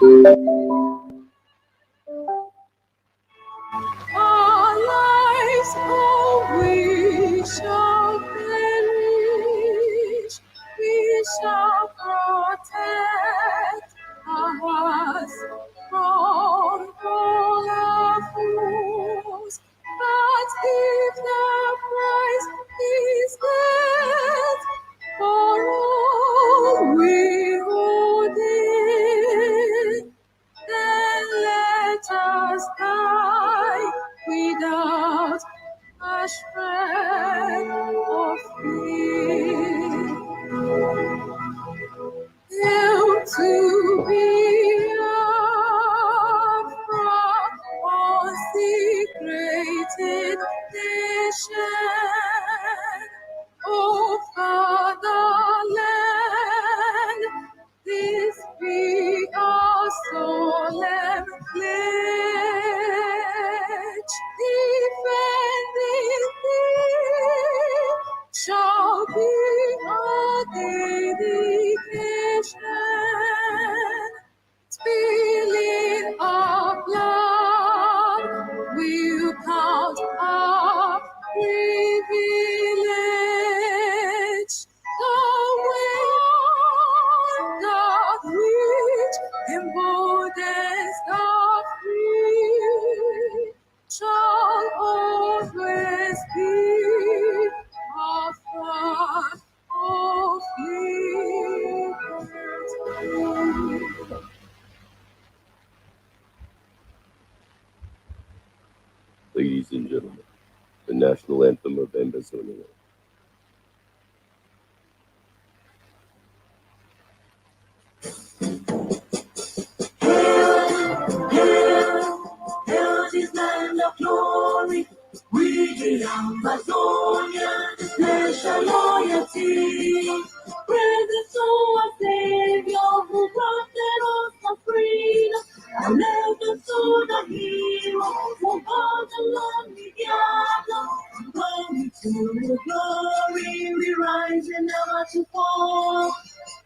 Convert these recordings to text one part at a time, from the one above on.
Our lives, oh, we shall perish. We shall protect our hearts from all our fools. But if the price is death for all we hold it, then let us die without a shred of fear. Hail to Biafra, consecrated nation. O fatherland, this be our solemn pledge. Defending thee shall be our dedication. Spilling our blood will count our privilege. The way that which emboldens the free shall always be our flag of liberty. Ladies and gentlemen, the national anthem of Ambazonia. Hail this land of glory, we the Ambazonia, nation loyalty. Praises to our Savior who granted us the freedom, and legend to the hero who brought the land together. Glory to glory, we rise and never to fall.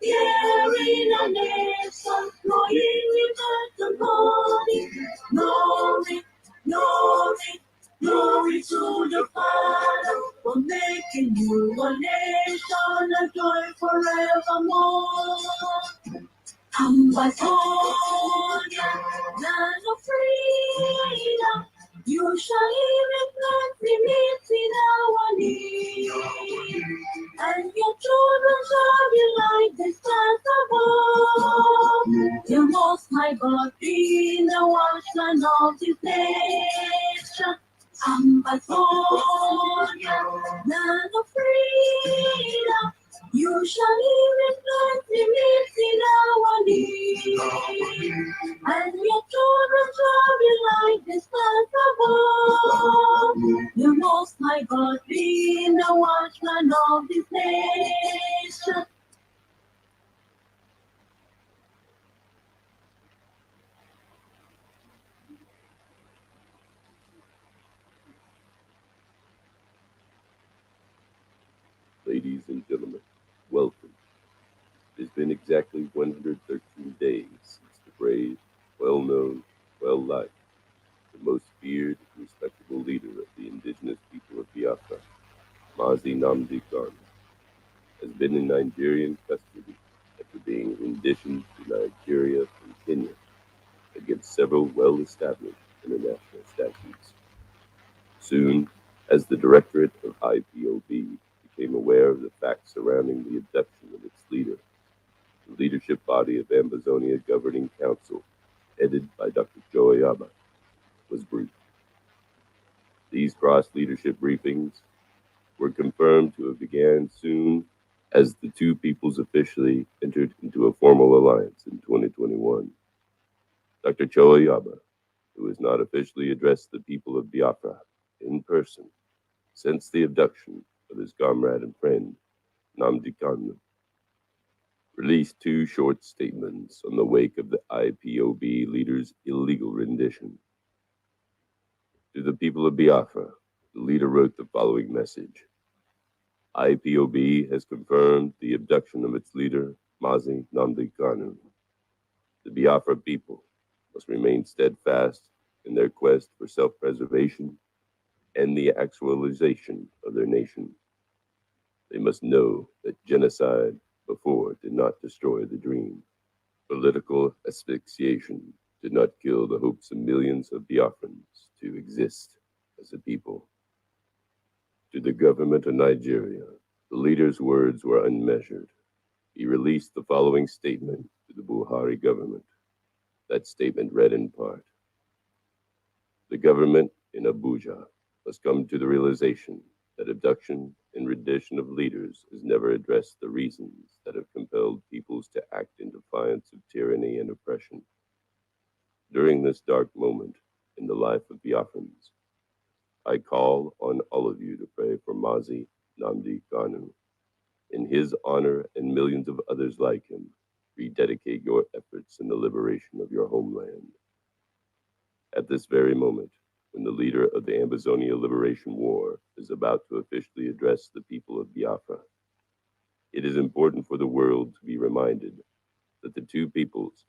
Here in a nation, flowing with the glory, glory, glory, glory to the Father for making you a nation of joy forevermore. Ambazonia, land of freedom, you shall live in plenty, meet in our need. And your children shall be like the stars above. The Most High God be the watchman of this nation. Ambazonia, land of freedom, you shall live in plenty, meet in our need. And your children shall be like the stars above. The Most High God be the watchman of this nation. Ladies and gentlemen, welcome. It has been exactly 113 days since the brave, well-known, well-liked, the most feared and respectable leader of the indigenous people of Biafra, Mazi Nnamdi Kanu, has been in Nigerian custody after being renditioned to Nigeria from Kenya against several well-established international statutes. Soon, as the Directorate of Ipob became aware of the facts surrounding the abduction of its leader, the leadership body of Ambazonia Governing Council, headed by Dr. Cho Ayaba, was briefed. These cross-leadership briefings were confirmed to have began soon as the two peoples officially entered into a formal alliance in 2021. Dr. Cho Ayaba, who has not officially addressed the people of Biafra in person since the abduction of his comrade and friend, Nnamdi Kanu, released two short statements on the wake of the Ipob leader's illegal rendition. To the people of Biafra, the leader wrote the following message. Ipob has confirmed the abduction of its leader, Mazi Nnamdi Kanu. The Biafra people must remain steadfast in their quest for self-preservation and the actualization of their nation. They must know that genocide before did not destroy the dream. Political asphyxiation did not kill the hopes of millions of Biafrans to exist as a people. To the government of Nigeria, the leader's words were unmeasured. He released the following statement to the Buhari government. That statement read in part: the government in Abuja must come to the realization that abduction and rendition of leaders has never addressed the reasons that have compelled peoples to act in defiance of tyranny and oppression. During this dark moment in the life of Biafrans, I call on all of you to pray for Mazi Nnamdi Kanu. In his honor and millions of others like him, rededicate your efforts in the liberation of your homeland. At this very moment, when the leader of the Ambazonia Liberation War is about to officially address the people of Biafra, it is important for the world to be reminded that the two peoples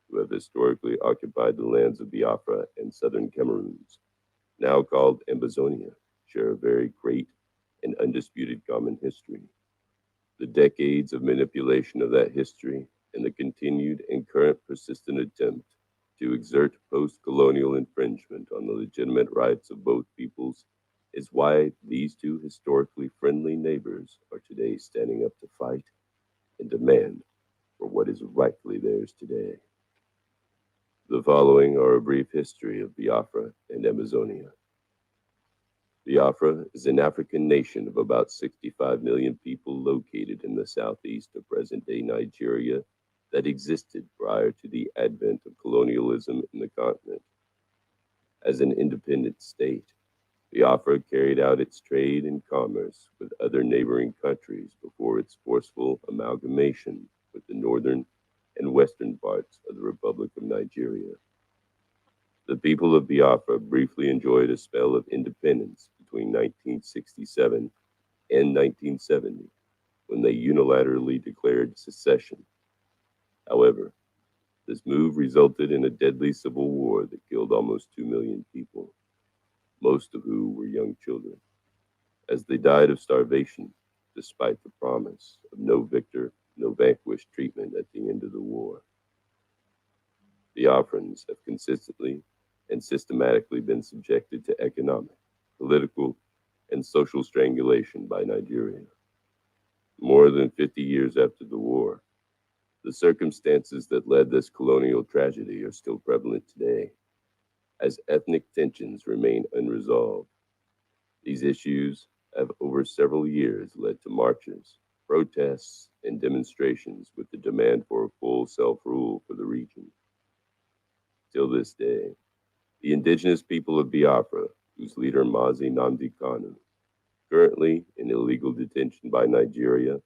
who have historically occupied the lands of Biafra and southern Cameroons, now called Ambazonia, share a very great and undisputed common history. The decades of manipulation of that history and the continued and current persistent attempt to exert post-colonial infringement on the legitimate rights of both peoples is why these two historically friendly neighbors are today standing up to fight and demand for what is rightfully theirs today. The following are a brief history of Biafra and Amazonia. Biafra is an African nation of about 65 million people located in the southeast of present-day Nigeria that existed prior to the advent of colonialism in the continent. As an independent state, Biafra carried out its trade and commerce with other neighboring countries before its forceful amalgamation with the northern and western parts of the Republic of Nigeria. The people of Biafra briefly enjoyed a spell of independence between 1967 and 1970, when they unilaterally declared secession. However, this move resulted in a deadly civil war that killed almost 2 million people, most of whom were young children, as they died of starvation despite the promise of no victor, no vanquished treatment at the end of the war. Biafrans have consistently and systematically been subjected to economic, political, and social strangulation by Nigeria. More than 50 years after the war, the circumstances that led this colonial tragedy are still prevalent today, as ethnic tensions remain unresolved. These issues have over several years led to marches, protests, and demonstrations with the demand for full self-rule for the region. Till this day, the indigenous people of Biafra, whose leader Mazi Nnamdi Kanu, currently in illegal detention by Nigeria,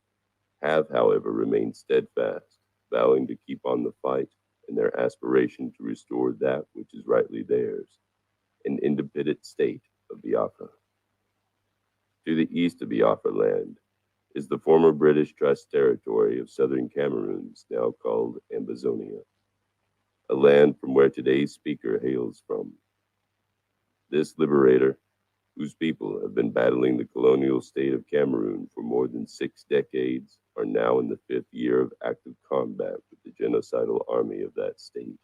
have, however, remained steadfast, vowing to keep on the fight in their aspiration to restore that which is rightly theirs, an independent state of Biafra. To the east of Biafra land is the former British Trust territory of southern Cameroons, now called Ambazonia, a land from where today's speaker hails from. This liberator, whose people have been battling the colonial state of Cameroon for more than 6 decades, are now in the 5th year of active combat with the genocidal army of that state.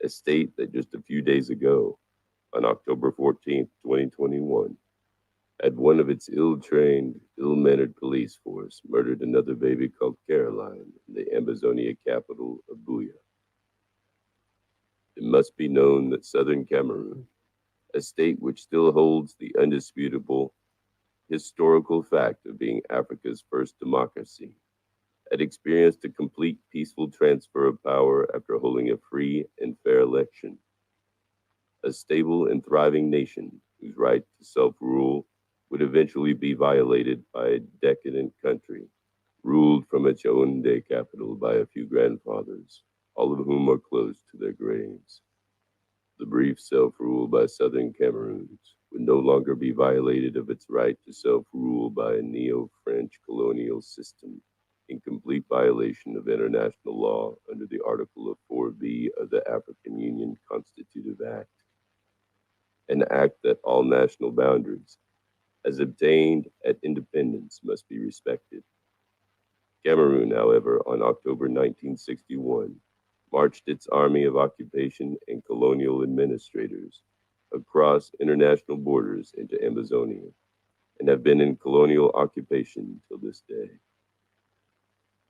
A state that just a few days ago, on October 14th, 2021, had one of its ill-trained, ill-mannered police force murdered another baby called Caroline in the Ambazonia capital of Buea. It must be known that southern Cameroon, a state which still holds the undisputable historical fact of being Africa's first democracy, had experienced a complete peaceful transfer of power after holding a free and fair election. A stable and thriving nation whose right to self-rule would eventually be violated by a decadent country, ruled from its own day capital by a few grandfathers, all of whom are close to their graves. The brief self-rule by southern Cameroons would no longer be violated of its right to self-rule by a neo-French colonial system, in complete violation of international law under the Article of 4B of the African Union Constitutive Act, an act that all national boundaries, as obtained at independence, must be respected. Cameroon, however, on October 1961, marched its army of occupation and colonial administrators across international borders into Ambazonia and have been in colonial occupation till this day.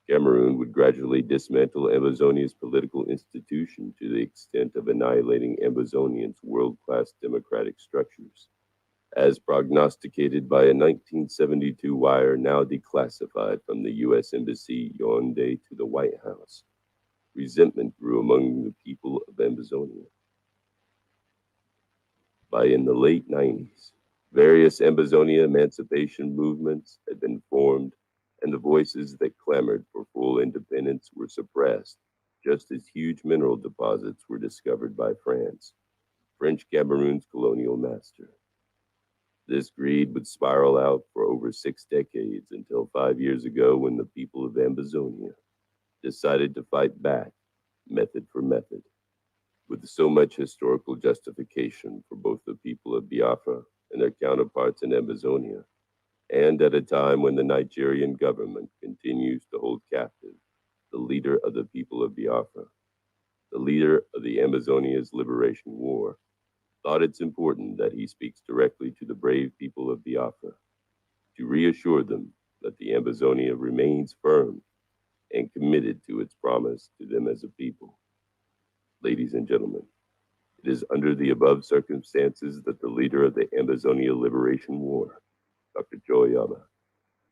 Cameroon would gradually dismantle Ambazonia's political institution to the extent of annihilating Ambazonians' world-class democratic structures, as prognosticated by a 1972 wire now declassified from the U.S. Embassy Yaoundé to the White House. Resentment grew among the people of Ambazonia. In the late 90s, various Ambazonia emancipation movements had been formed, and the voices that clamored for full independence were suppressed, just as huge mineral deposits were discovered by France, French Cameroon's colonial master. This greed would spiral out for over 6 decades until 5 years ago when the people of Ambazonia decided to fight back, method for method. With so much historical justification for both the people of Biafra and their counterparts in Ambazonia, and at a time when the Nigerian government continues to hold captive the leader of the people of Biafra, the leader of the Ambazonia's Liberation War, thought it's important that he speaks directly to the brave people of Biafra to reassure them that the Ambazonia remains firm and committed to its promise to them as a people. Ladies and gentlemen, it is under the above circumstances that the leader of the Ambazonia Liberation War, Dr. Cho Ayaba,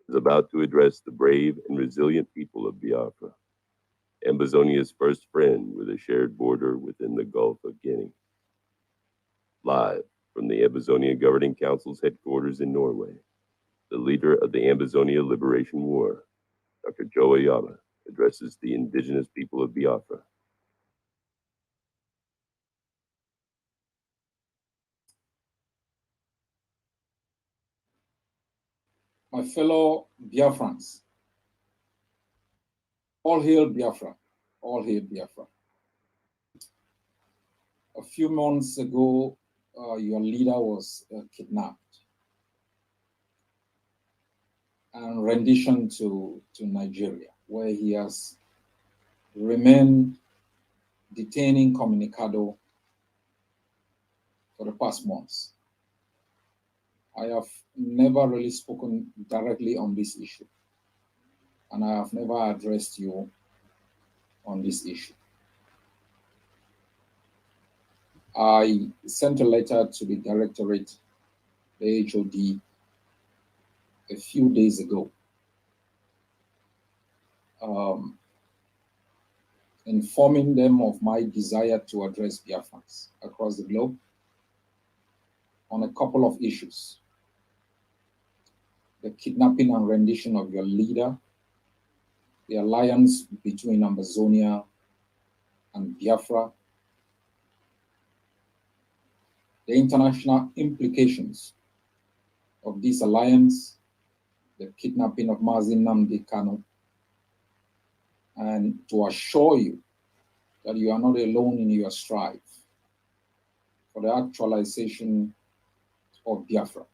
is about to address the brave and resilient people of Biafra, Ambazonia's first friend with a shared border within the Gulf of Guinea. Live from the Ambazonia Governing Council's headquarters in Norway, the leader of the Ambazonia Liberation War, Dr. Cho Ayaba, addresses the indigenous people of Biafra. My fellow Biafrans, all hail Biafra, all hail Biafra. A few months ago, your leader was kidnapped and renditioned to Nigeria, where he has remained detained incommunicado for the past months. I have never really spoken directly on this issue, and I have never addressed you on this issue. I sent a letter to the Directorate, the HOD, a few days ago, informing them of my desire to address Biafrans across the globe on a couple of issues: the kidnapping and rendition of your leader, the alliance between Ambazonia and Biafra, the international implications of this alliance, the kidnapping of Mazi Nnamdi Kanu, and to assure you that you are not alone in your strive for the actualization of Biafra.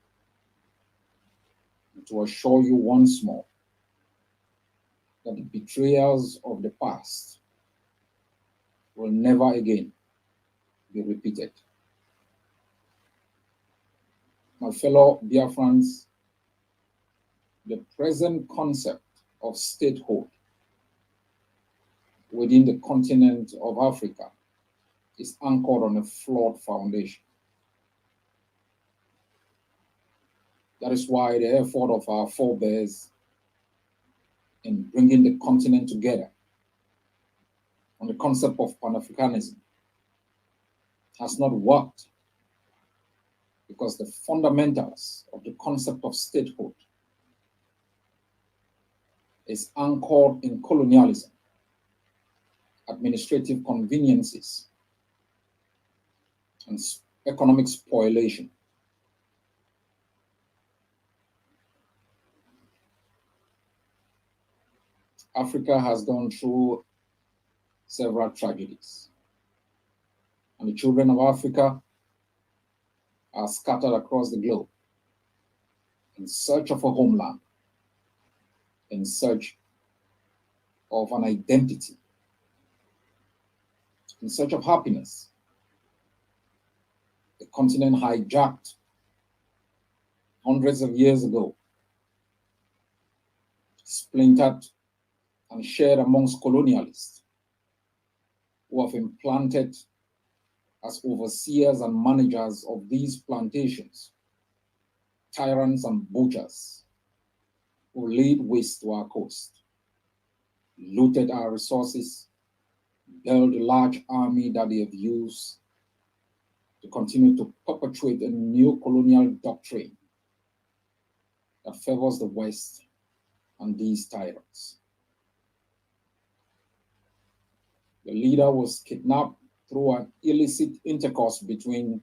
And to assure you once more that the betrayals of the past will never again be repeated. My fellow Biafrans, the present concept of statehood within the continent of Africa is anchored on a flawed foundation. That is why the effort of our forebears in bringing the continent together on the concept of Pan-Africanism has not worked, because the fundamentals of the concept of statehood is anchored in colonialism, administrative conveniences, and economic spoliation. Africa has gone through several tragedies, and the children of Africa are scattered across the globe in search of a homeland, in search of an identity, in search of happiness. The continent hijacked hundreds of years ago, splintered and shared amongst colonialists who have implanted as overseers and managers of these plantations, tyrants and butchers who laid waste to our coast, looted our resources, built a large army that they have used to continue to perpetuate a new colonial doctrine that favors the West and these tyrants. The leader was kidnapped through an illicit intercourse between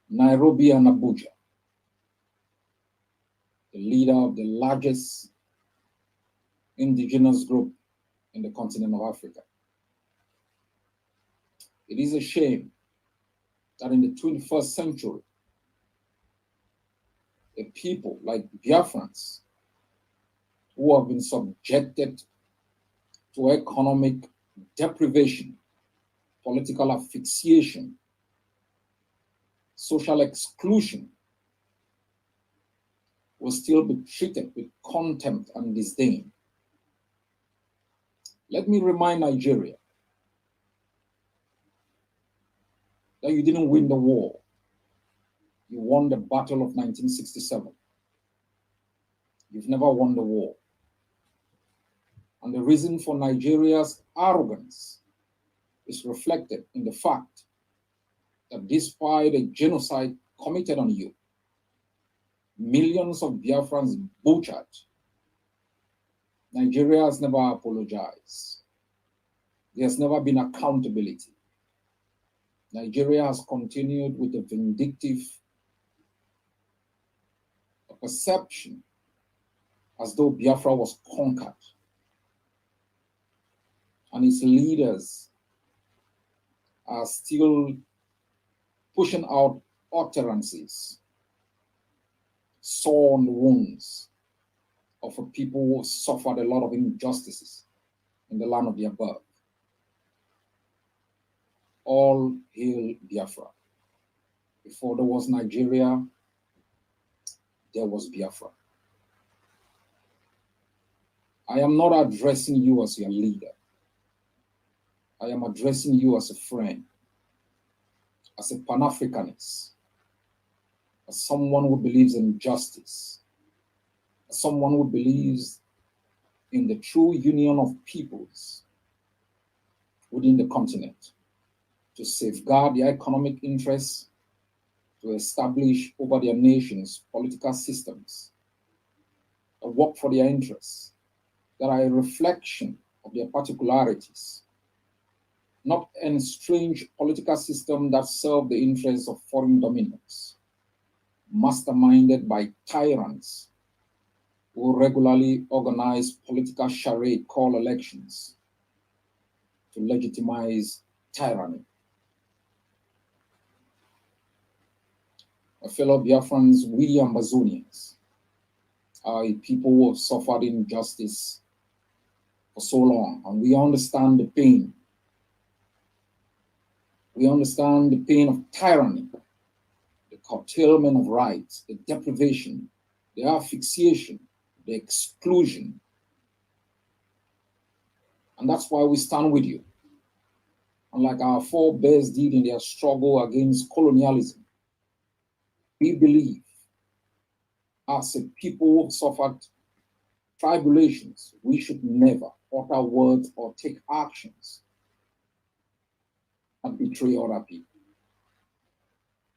Nairobi and Abuja. The leader of the largest indigenous group in the continent of Africa. It is a shame that in the 21st century, a people like Biafrans, who have been subjected to economic deprivation, political asphyxiation, social exclusion, will still be treated with contempt and disdain. Let me remind Nigeria that you didn't win the war. You won the battle of 1967. You've never won the war. And the reason for Nigeria's arrogance is reflected in the fact that despite a genocide committed on you, millions of Biafrans butchered, Nigeria has never apologized. There has never been accountability. Nigeria has continued with a vindictive perception as though Biafra was conquered. And its leaders are still pushing out utterances, sore on the wounds of a people who suffered a lot of injustices in the land of the above. All hail Biafra. Before there was Nigeria, there was Biafra. I am not addressing you as your leader. I am addressing you as a friend, as a Pan-Africanist, as someone who believes in justice, as someone who believes in the true union of peoples within the continent, to safeguard their economic interests, to establish over their nations political systems that work for their interests, that are a reflection of their particularities, not an strange political system that serve the interests of foreign dominions, masterminded by tyrants who regularly organize political charade called elections to legitimize tyranny. My fellow Biafrans, we Ambazonians are a people who have suffered injustice for so long, and we understand the pain. We understand the pain of tyranny, the curtailment of rights, the deprivation, the asphyxiation, the exclusion. And that's why we stand with you. And like our forebears did in their struggle against colonialism, we believe as a people who suffered tribulations, we should never utter words or take actions and betray other people.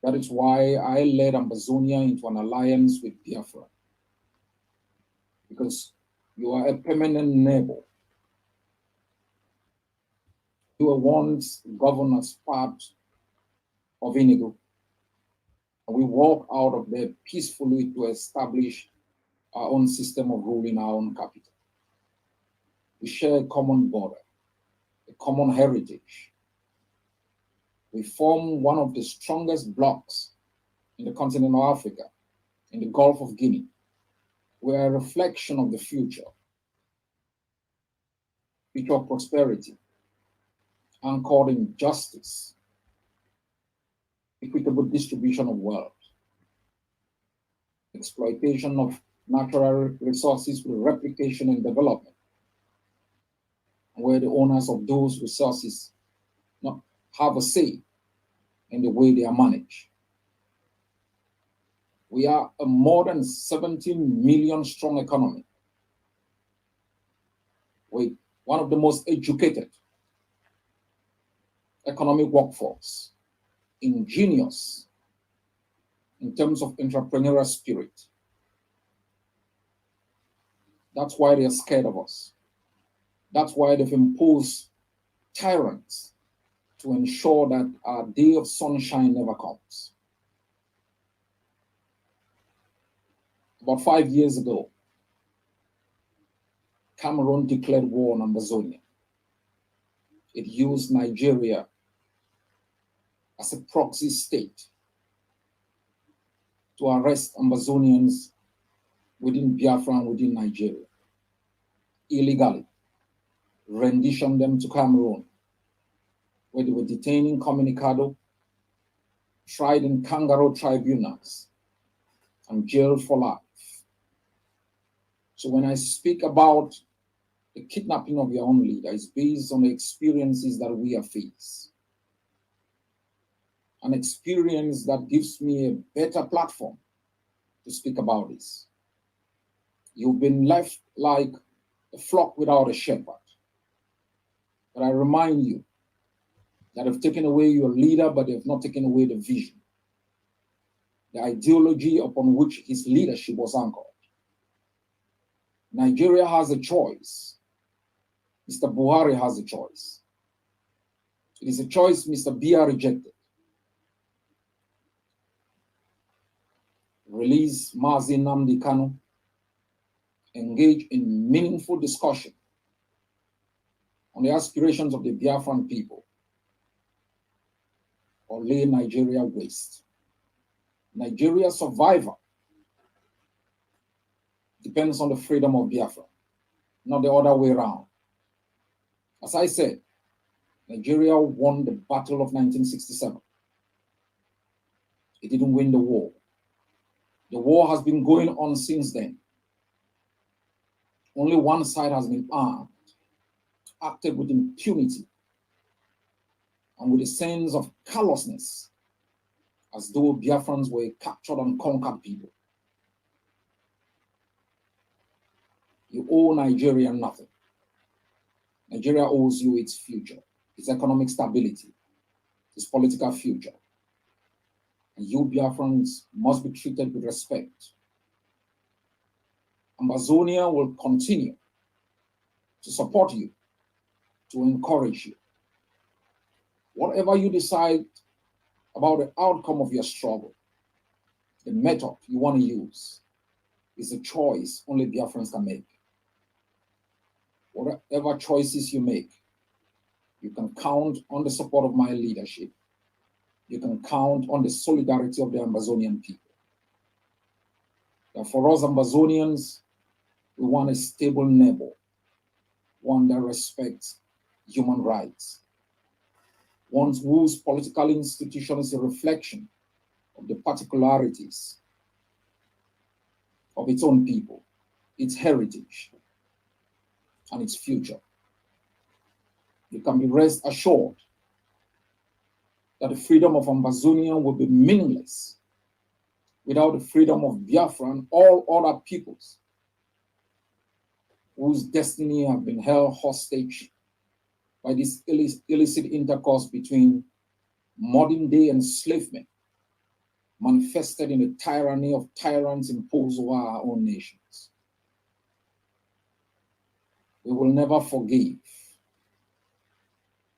That is why I led Ambazonia into an alliance with Biafra, because you are a permanent neighbor. You were once governed as part of Inigo, and we walked out of there peacefully to establish our own system of rule in our own capital. We share a common border, a common heritage. We form one of the strongest blocs in the continent of Africa, in the Gulf of Guinea. We are a reflection of the future of prosperity, anchored in justice, equitable distribution of wealth, exploitation of natural resources with replication and development, where the owners of those resources not have a say in the way they are managed. We are a more than 17 million strong economy with one of the most educated economic workforce, ingenious in terms of entrepreneurial spirit. That's why they're scared of us. That's why they've imposed tyrants to ensure that our day of sunshine never comes. About 5 years ago, Cameroon declared war on Ambazonia. It used Nigeria as a proxy state to arrest Ambazonians within Biafra and within Nigeria, illegally, rendition them to Cameroon, where they were detained incommunicado, tried in kangaroo tribunals, and jailed for life. So when I speak about the kidnapping of your own leader, it's based on the experiences that we have faced. An experience that gives me a better platform to speak about this. You've been left like a flock without a shepherd. But I remind you that they've taken away your leader, but they've not taken away the vision, the ideology upon which his leadership was anchored. Nigeria has a choice. Mr. Buhari has a choice. It is a choice Mr. Biya rejected. Release Mazi Nnamdi Kanu, engage in meaningful discussion on the aspirations of the Biafran people, or lay Nigeria waste. Nigeria's survival depends on the freedom of Biafra, not the other way around. As I said, Nigeria won the Battle of 1967. It didn't win the war. The war has been going on since then. Only one side has been armed, acted with impunity, and with a sense of callousness, as though Biafrans were captured and conquered people. You owe Nigeria nothing. Nigeria owes you its future, its economic stability, its political future. And you Biafrans must be treated with respect. Ambazonia will continue to support you, to encourage you. Whatever you decide about the outcome of your struggle, the method you want to use is a choice only Biafrans can make. Whatever choices you make, you can count on the support of my leadership. You can count on the solidarity of the Ambazonian people. That for us Ambazonians, we want a stable neighbor, one that respects human rights, one whose political institution is a reflection of the particularities of its own people, its heritage, and its future. You can be rest assured that the freedom of Ambazonia will be meaningless without the freedom of Biafra and all other peoples whose destiny have been held hostage by this illicit intercourse between modern-day enslavement manifested in the tyranny of tyrants imposed over our own nations. We will never forgive.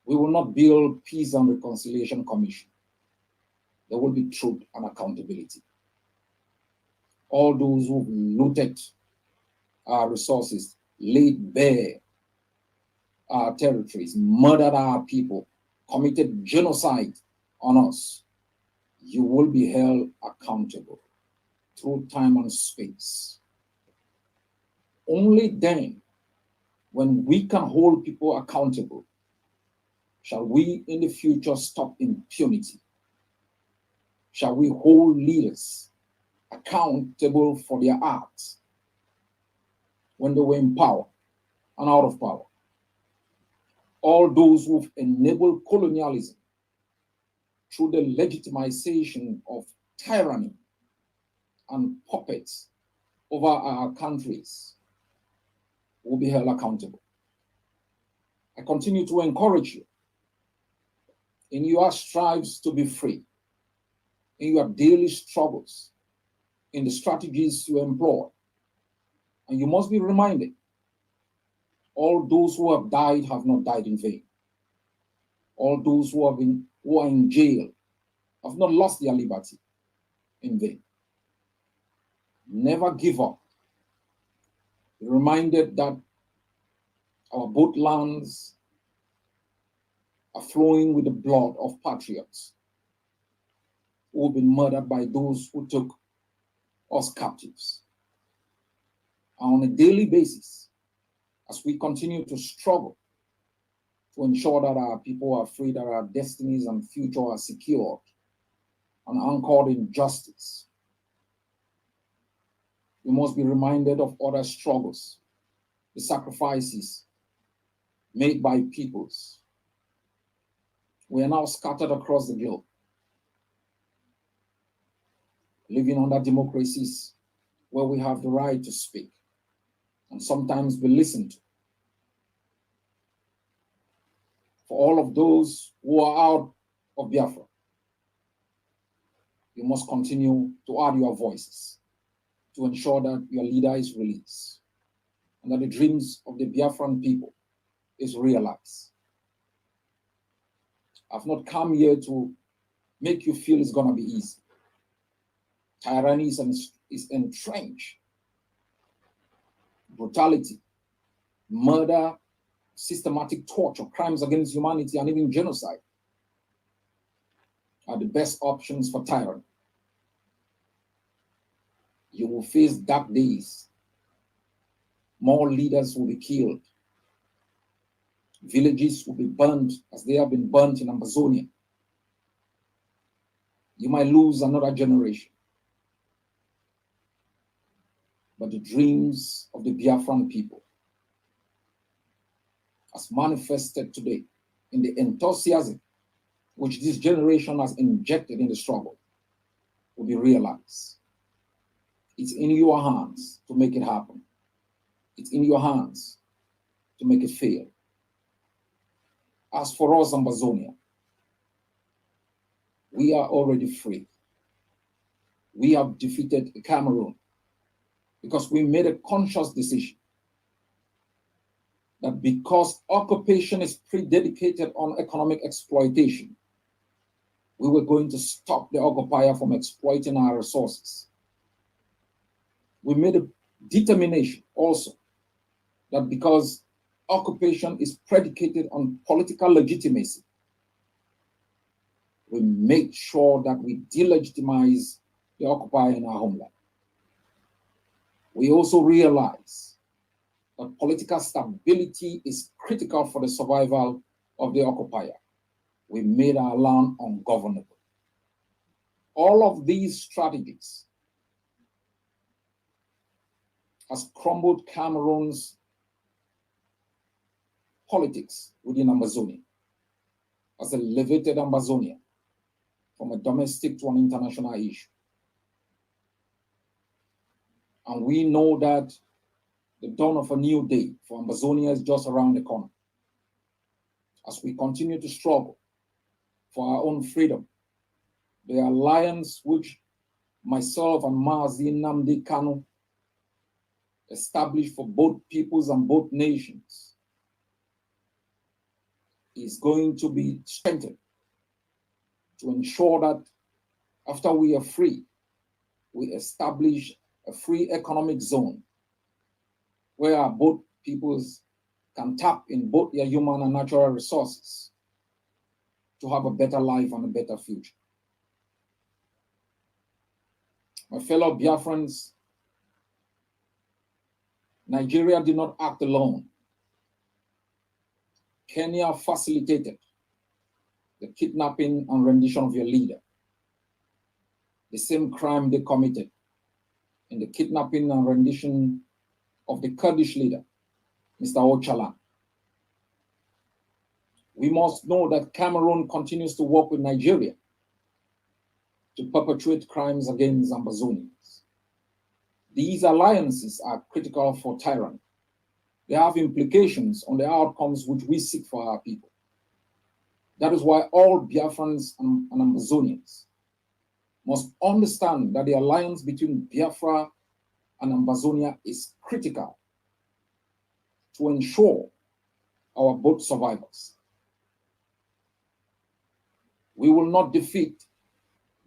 We will not build peace and reconciliation commission. There will be truth and accountability. All those who looted our resources, laid bare our territories, murdered our people, committed genocide on us, you will be held accountable through time and space. Only then, when we can hold people accountable, shall we in the future stop impunity. Shall we hold leaders accountable for their acts when they were in power and out of power? All those who've enabled colonialism through the legitimization of tyranny and puppets over our countries will be held accountable. I continue to encourage you in your strives to be free, in your daily struggles, in the strategies you employ. And you must be reminded, all those who have died have not died in vain. All those who are in jail have not lost their liberty in vain. Never give up. Be reminded that our both lands are flowing with the blood of patriots who have been murdered by those who took us captives. And on a daily basis, as we continue to struggle to ensure that our people are free, that our destinies and future are secured and anchored in justice, we must be reminded of other struggles, the sacrifices made by peoples. We are now scattered across the globe, living under democracies where we have the right to speak and sometimes be listened to. For all of those who are out of Biafra, you must continue to add your voices to ensure that your leader is released and that the dreams of the Biafran people is realized. I've not come here to make you feel it's going to be easy. Tyranny is entrenched. Brutality, murder, systematic torture, crimes against humanity, and even genocide are the best options for tyranny. You will face dark days. More leaders will be killed. Villages will be burned as they have been burnt in Ambazonia. You might lose another generation. But the dreams of the Biafran people, as manifested today in the enthusiasm which this generation has injected in the struggle, will be realized. It's in your hands to make it happen. It's in your hands to make it fail. As for us, Ambazonia, we are already free. We have defeated Cameroon because we made a conscious decision that because occupation is predicated on economic exploitation, we were going to stop the occupier from exploiting our resources. We made a determination also that because occupation is predicated on political legitimacy, we make sure that we delegitimize the occupier in our homeland. We also realize that political stability is critical for the survival of the occupier. We made our land ungovernable. All of these strategies has crumbled Cameroon's politics within Amazonia, has elevated Ambazonia from a domestic to an international issue. And we know that the dawn of a new day for Ambazonia is just around the corner. As we continue to struggle for our own freedom, the alliance which myself and Mazi, Nnamdi, Kanu established for both peoples and both nations is going to be strengthened to ensure that after we are free, we establish a free economic zone where our both peoples can tap in both their human and natural resources to have a better life and a better future. My fellow Biafrans, Nigeria did not act alone. Kenya facilitated the kidnapping and rendition of your leader. The same crime they committed in the kidnapping and rendition of the Kurdish leader, Mr. Ocalan. We must know that Cameroon continues to work with Nigeria to perpetrate crimes against Ambazonians. These alliances are critical for tyranny. They have implications on the outcomes which we seek for our people. That is why all Biafrans and Ambazonians must understand that the alliance between Biafra and Ambazonia is critical to ensure our both survivors. We will not defeat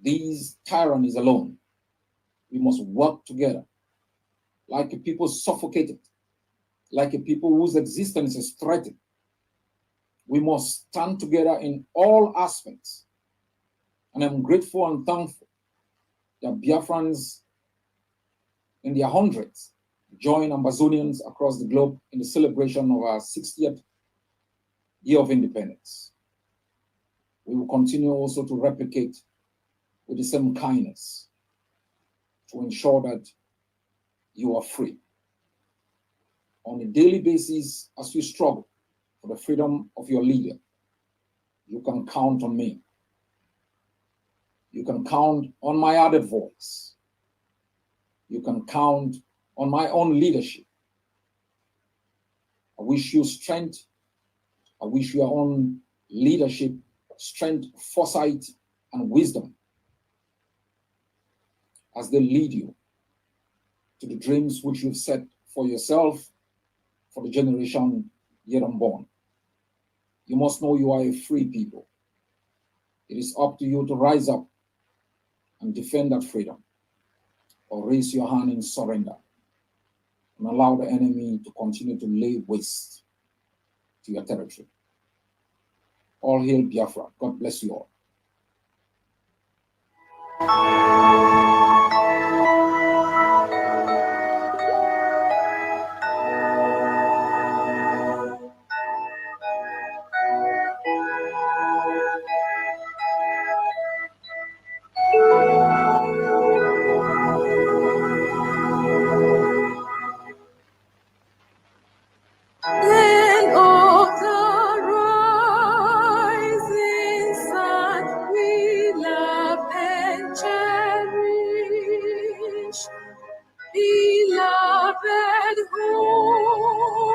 these tyrannies alone. We must work together like a people suffocated, like a people whose existence is threatened. We must stand together in all aspects. And I'm grateful and thankful that Biafrans in their hundreds join Ambazonians across the globe in the celebration of our 60th year of independence. We will continue also to replicate with the same kindness to ensure that you are free. On a daily basis, as you struggle for the freedom of your leader, you can count on me. You can count on my added voice. You can count on my own leadership. I wish you strength. I wish your own leadership, strength, foresight, and wisdom as they lead you to the dreams which you've set for yourself, for the generation yet unborn. You must know you are a free people. It is up to you to rise up and defend that freedom, or raise your hand in surrender and allow the enemy to continue to lay waste to your territory. All hail Biafra. God bless you all. Land of the rising sun, we love and cherish. Beloved homeland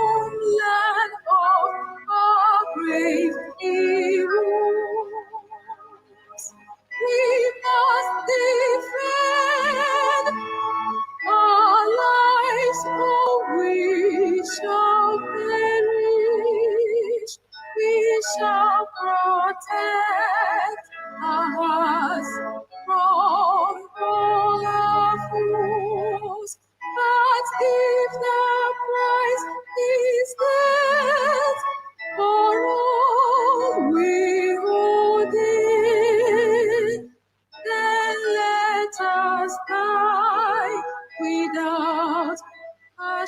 of our great heroes, we must defend our lives, or we shall perish. We shall protect our hearts from all our foes. But if the price is death for all we hold in, then let us die without a